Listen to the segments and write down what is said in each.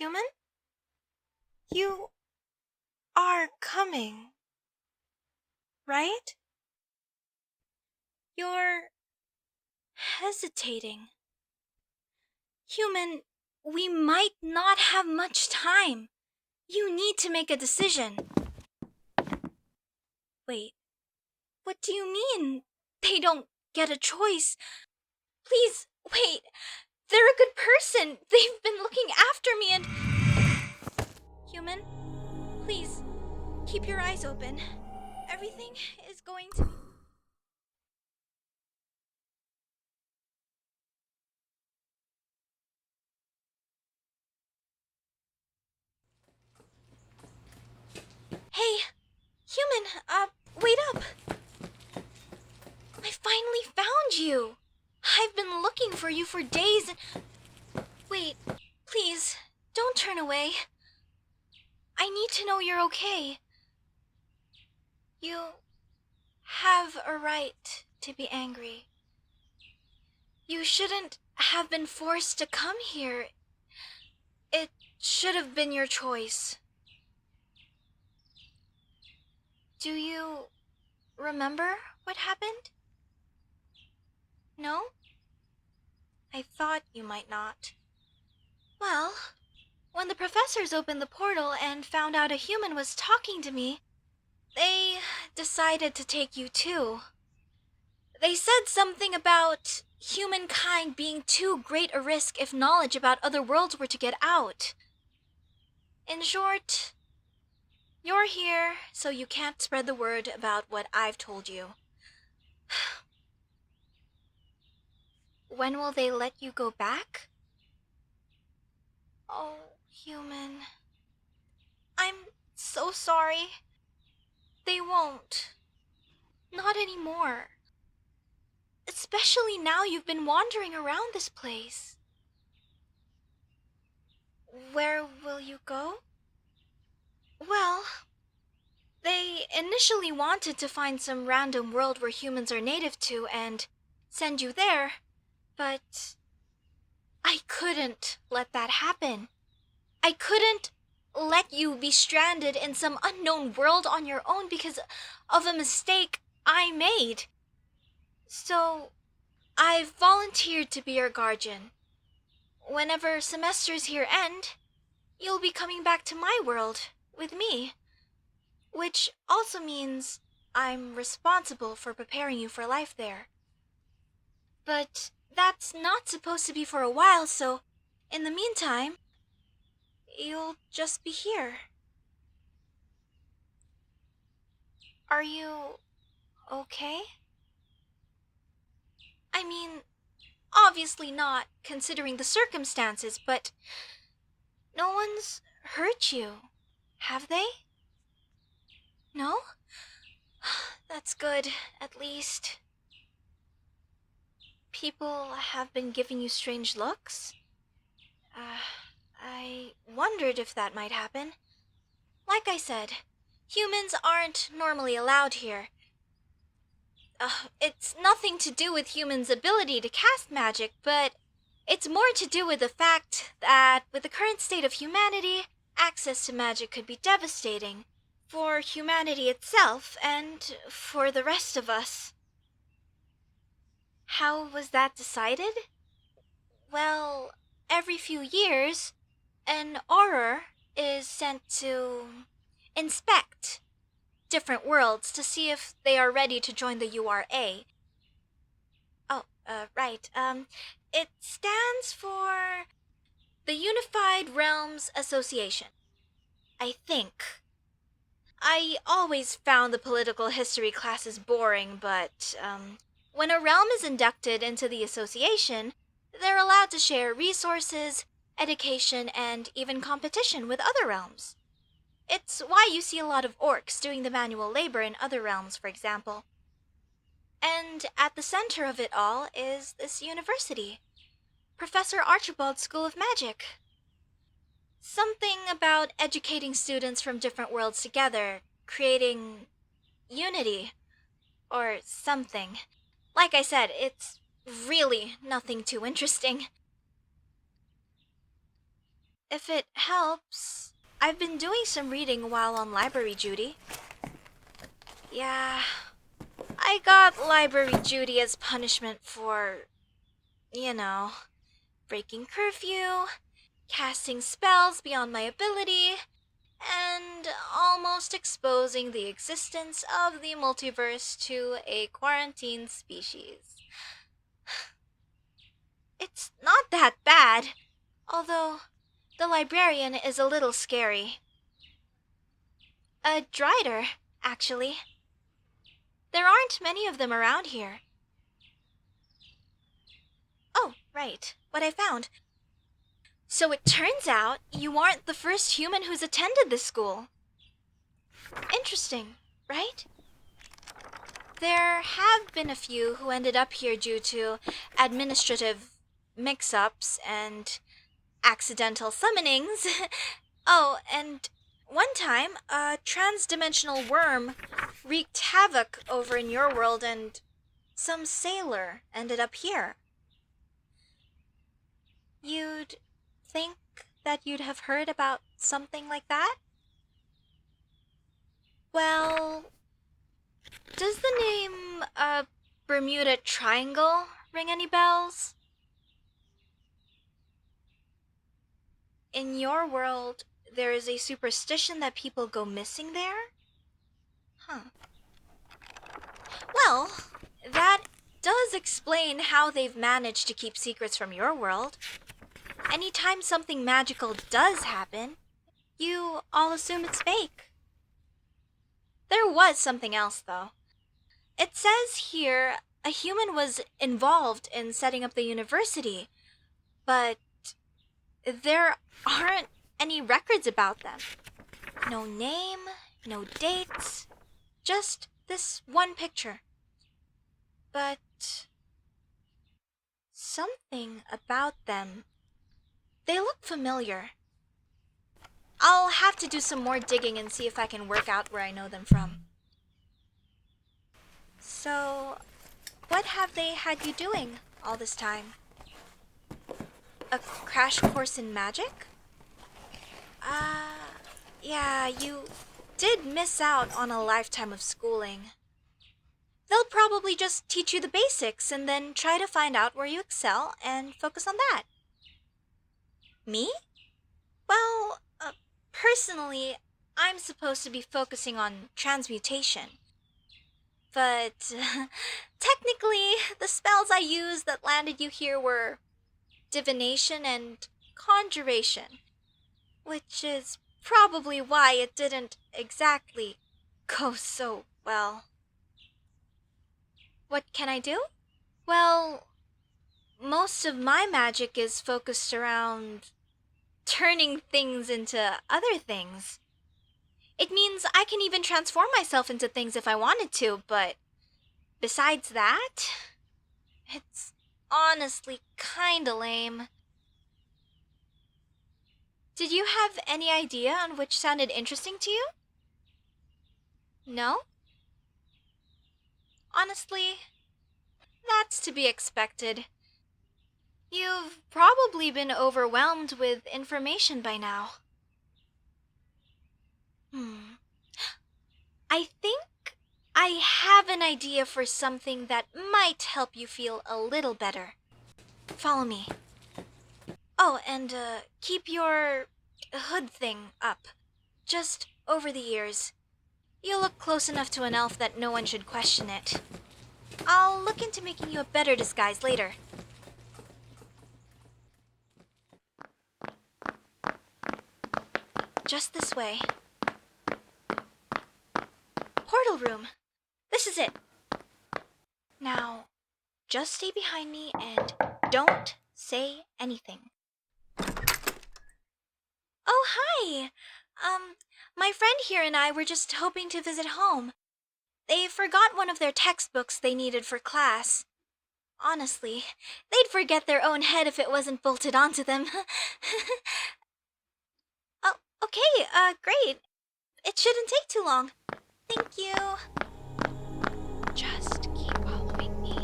Human? You are coming, right? You're hesitating. Human, we might not have much time. You need to make a decision. Wait, what do you mean? They don't get a choice. Please, wait. They're a good person. They've been looking after me and... Human, please, keep your eyes open. Everything is going to be... Hey, Human, wait up. I finally found you. I've been looking for you for days and... Wait, please, don't turn away. I need to know you're okay. You have a right to be angry. You shouldn't have been forced to come here. It should have been your choice. Do you remember what happened? No? I thought you might not. Well, when the professors opened the portal and found out a human was talking to me, they decided to take you too. They said something about humankind being too great a risk if knowledge about other worlds were to get out. In short, you're here so you can't spread the word about what I've told you. When will they let you go back? Oh, Human. I'm so sorry. They won't. Not anymore. Especially now you've been wandering around this place. Where will you go? Well, they initially wanted to find some random world where humans are native to and send you there, but I couldn't let that happen. I couldn't let you be stranded in some unknown world on your own because of a mistake I made. So, I've volunteered to be your guardian. Whenever semesters here end, you'll be coming back to my world with me. Which also means I'm responsible for preparing you for life there. But that's not supposed to be for a while, so in the meantime, you'll just be here. Are you okay? I mean, obviously not considering the circumstances, but no one's hurt you, have they? No? That's good, at least. People have been giving you strange looks? I wondered if that might happen. Like I said, humans aren't normally allowed here. It's nothing to do with humans' ability to cast magic, but it's more to do with the fact that with the current state of humanity, access to magic could be devastating for humanity itself and for the rest of us. How was that decided? Well, every few years, an auror is sent to inspect different worlds to see if they are ready to join the URA. Oh, right. It stands for the Unified Realms Association, I think. I always found the political history classes boring, but, when a realm is inducted into the association, they're allowed to share resources, education, and even competition with other realms. It's why you see a lot of orcs doing the manual labor in other realms, for example. And at the center of it all is this university, Professor Archibald's School of Magic. Something about educating students from different worlds together, creating unity, or something. Like I said, it's really nothing too interesting. If it helps, I've been doing some reading while on library duty. Yeah, I got library duty as punishment for, you know, breaking curfew, casting spells beyond my ability, and almost exposing the existence of the multiverse to a quarantined species. It's not that bad, although the librarian is a little scary. A drider, actually. There aren't many of them around here. Oh, right, what I found. So it turns out you aren't the first human who's attended this school. Interesting, right? There have been a few who ended up here due to administrative mix-ups and accidental summonings. Oh, and one time, a trans-dimensional worm wreaked havoc over in your world and some sailor ended up here. You'd think that you'd have heard about something like that? Well, does the name, Bermuda Triangle ring any bells? In your world, there is a superstition that people go missing there? Huh. Well, that does explain how they've managed to keep secrets from your world. Anytime something magical does happen, you all assume it's fake. There was something else, though. It says here a human was involved in setting up the university, but there aren't any records about them. No name, no dates, just this one picture. But something about them. They look familiar. I'll have to do some more digging and see if I can work out where I know them from. So, what have they had you doing all this time? A crash course in magic? Yeah, you did miss out on a lifetime of schooling. They'll probably just teach you the basics and then try to find out where you excel and focus on that. Me? Well, personally, I'm supposed to be focusing on transmutation. But technically, the spells I used that landed you here were divination and conjuration, which is probably why it didn't exactly go so well. What can I do? Well, most of my magic is focused around turning things into other things. It means I can even transform myself into things if I wanted to, but besides that, it's honestly kinda lame. Did you have any idea on which sounded interesting to you? No? Honestly, that's to be expected. You've probably been overwhelmed with information by now. I think I have an idea for something that might help you feel a little better. Follow me. Oh, and keep your hood thing up. Just over the ears. You look close enough to an elf that no one should question it. I'll look into making you a better disguise later. Just this way. Portal room. This is it. Now, just stay behind me and don't say anything. Oh, hi! My friend here and I were just hoping to visit home. They forgot one of their textbooks they needed for class. Honestly, they'd forget their own head if it wasn't bolted onto them. Oh, okay, great. It shouldn't take too long. Thank you. Just keep following me.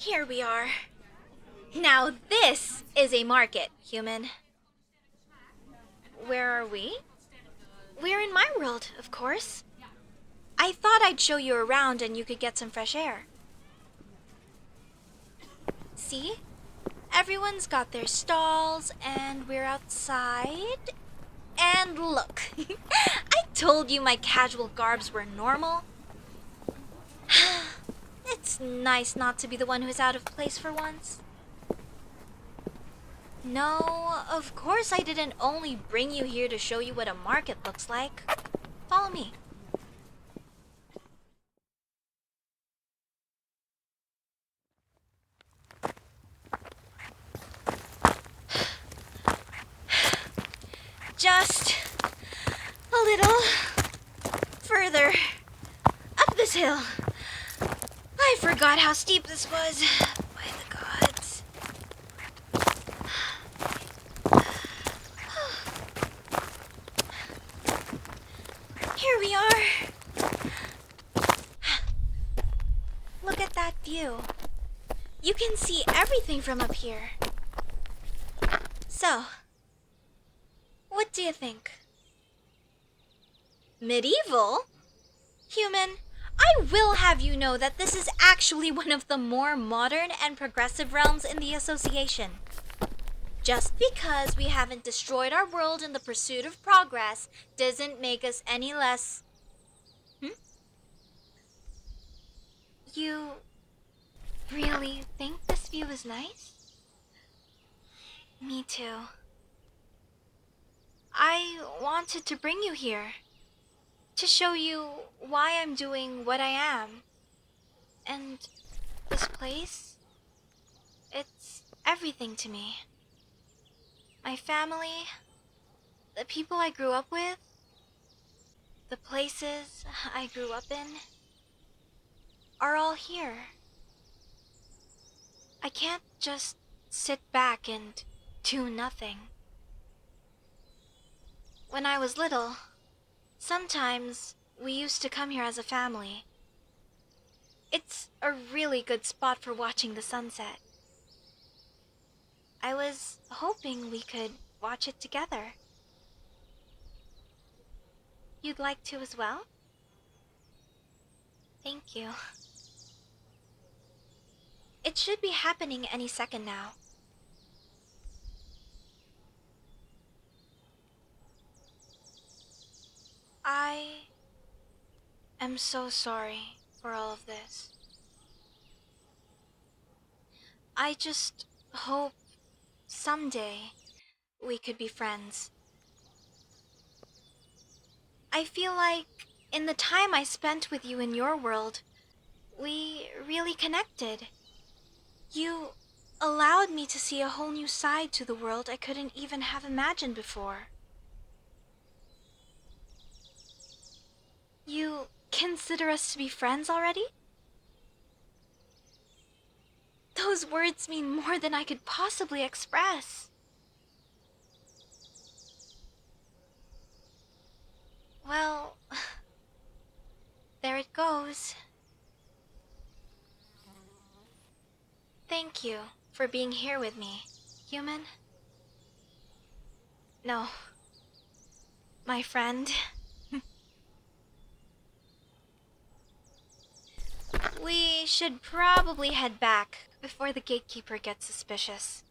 Here we are. Now this is a market, human. Where are we? We're in my world, of course. I thought I'd show you around and you could get some fresh air. See? Everyone's got their stalls and we're outside. And look, I told you my casual garbs were normal. It's nice not to be the one who's out of place for once. No, of course I didn't only bring you here to show you what a market looks like. Follow me. Just a little further up this hill. I forgot how steep this was. By the gods. Here we are. Look at that view. You can see everything from up here. So, what do you think? Medieval? Human, I will have you know that this is actually one of the more modern and progressive realms in the association. Just because we haven't destroyed our world in the pursuit of progress doesn't make us any less... You really think this view is nice? Me too. I wanted to bring you here to show you why I'm doing what I am. And this place, it's everything to me. My family, the people I grew up with, the places I grew up in, are all here. I can't just sit back and do nothing. When I was little, sometimes we used to come here as a family. It's a really good spot for watching the sunset. I was hoping we could watch it together. You'd like to as well? Thank you. It should be happening any second now. I am so sorry for all of this. I just hope someday we could be friends. I feel like in the time I spent with you in your world, we really connected. You allowed me to see a whole new side to the world I couldn't even have imagined before. You consider us to be friends already? Those words mean more than I could possibly express. Well, there it goes. Thank you for being here with me, human. No, my friend. We should probably head back before the gatekeeper gets suspicious.